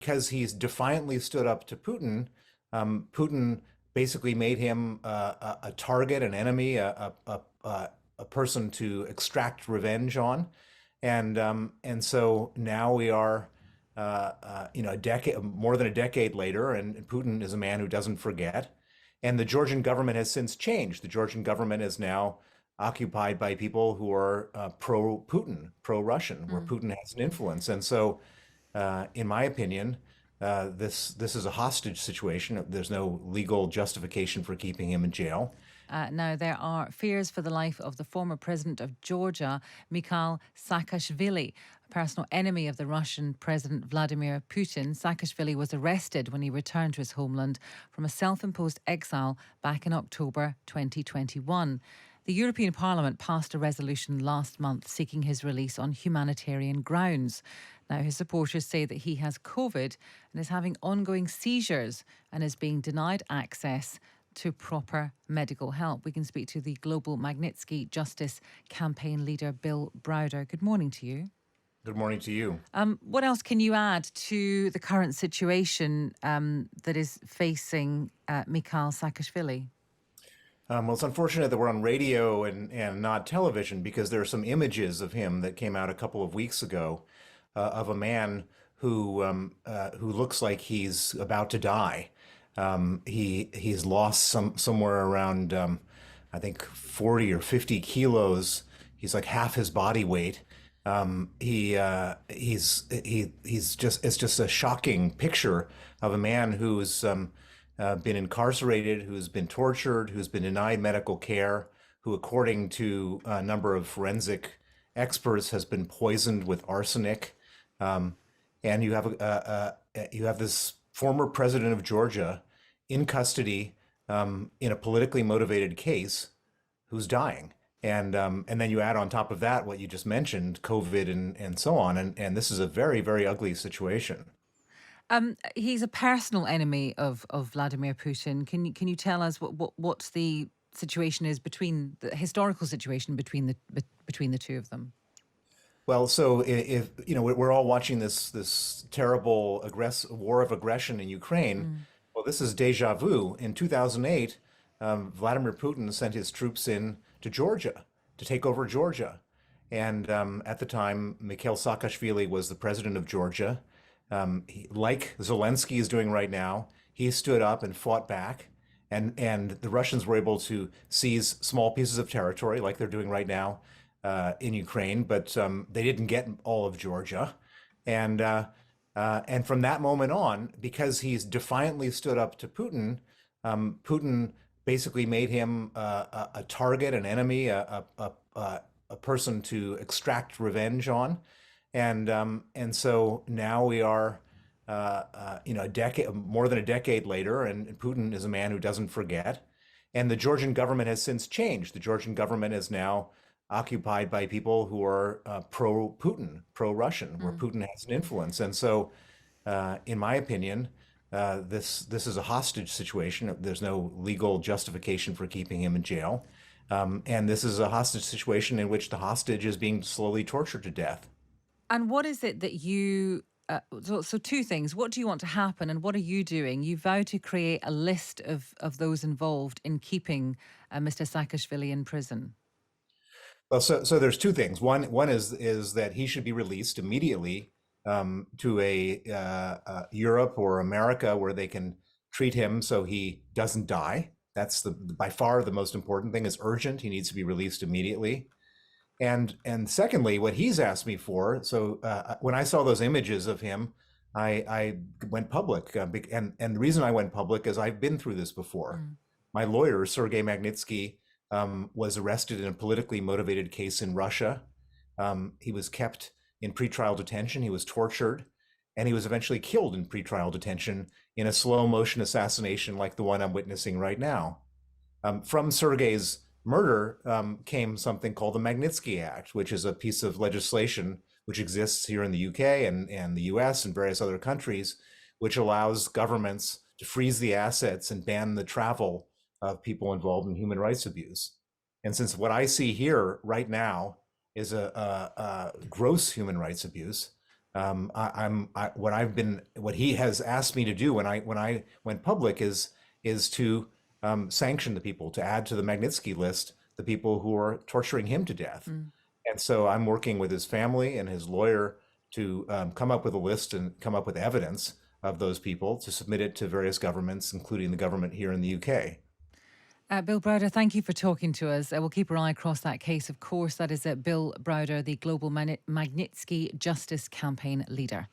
because he's defiantly stood up to Putin, Putin basically made him a target, an enemy, a person to extract revenge on, and so now we are, a decade, more than a decade later, and Putin is a man who doesn't forget. And the Georgian government has since changed. The Georgian government is now occupied by people who are pro-Putin, pro-Russian, where Mm. Putin has an influence. And so, in my opinion, this is a hostage situation. There's no legal justification for keeping him in jail. Now, there are fears for the life of the former president of Georgia, Mikheil Saakashvili, a personal enemy of the Russian President Vladimir Putin. Saakashvili was arrested when he returned to his homeland from a self imposed exile back in October 2021. The European Parliament passed a resolution last month seeking his release on humanitarian grounds. Now, his supporters say that he has COVID and is having ongoing seizures and is being denied access to proper medical help. We can speak to the global Magnitsky Justice campaign leader, Bill Browder. Good morning to you. Good morning to you. What else can you add to the current situation that is facing Mikhail Saakashvili? Well, it's unfortunate that we're on radio and not television because there are some images of him that came out a couple of weeks ago of a man who looks like he's about to die. He's lost somewhere around I think 40 or 50 kilos. He's like half his body weight. He's just it's just a shocking picture of a man who's been incarcerated, who's been tortured, who's been denied medical care, who, according to a number of forensic experts, has been poisoned with arsenic. Um, and you have this former president of Georgia in custody in a politically motivated case who's dying. And then you add on top of that what you just mentioned, COVID and so on, and this is a very, very ugly situation. He's a personal enemy of Vladimir Putin. Can you tell us what's the situation is between the historical situation between the two of them? Well, so if you know, we're all watching this terrible war of aggression in Ukraine. Mm. Well, this is deja vu. In 2008, Vladimir Putin sent his troops in to Georgia to take over Georgia, and at the time, Mikheil Saakashvili was the president of Georgia. Like Zelensky is doing right now, he stood up and fought back, and the Russians were able to seize small pieces of territory, like they're doing right now in Ukraine, but they didn't get all of Georgia. And and from that moment on, because he's defiantly stood up to Putin, Putin basically made him a target, an enemy, a person to extract revenge on. And so now we are, a decade, more than a decade later, and Putin is a man who doesn't forget. And the Georgian government has since changed. The Georgian government is now occupied by people who are pro-Putin, pro-Russian, where Mm. Putin has an influence. And so, in my opinion, this is a hostage situation. There's no legal justification for keeping him in jail. And this is a hostage situation in which the hostage is being slowly tortured to death. And what is it that you? So two things. What do you want to happen, and what are you doing? You vow to create a list of those involved in keeping Mr. Saakashvili in prison. Well, so there's two things. One is that he should be released immediately to Europe or America where they can treat him so he doesn't die. That's the by far the most important thing. Is urgent. He needs to be released immediately. And secondly, what he's asked me for. So when I saw those images of him, I went public. And the reason I went public is I've been through this before. Mm. My lawyer, Sergei Magnitsky, was arrested in a politically motivated case in Russia. He was kept in pretrial detention. He was tortured, and he was eventually killed in pretrial detention in a slow motion assassination like the one I'm witnessing right now. From Sergei's murder came something called the Magnitsky Act, which is a piece of legislation which exists here in the UK and the US and various other countries, which allows governments to freeze the assets and ban the travel of people involved in human rights abuse. And since what I see here right now is a gross human rights abuse, What he has asked me to do when I went public is to sanction the people, to add to the Magnitsky list the people who are torturing him to death. And so I'm working with his family and his lawyer to come up with a list and come up with evidence of those people to submit it to various governments, including the government here in the UK. Bill Browder, thank you for talking to us. We'll keep our eye across that case, of course. That is Bill Browder, the global Magnitsky Justice campaign leader.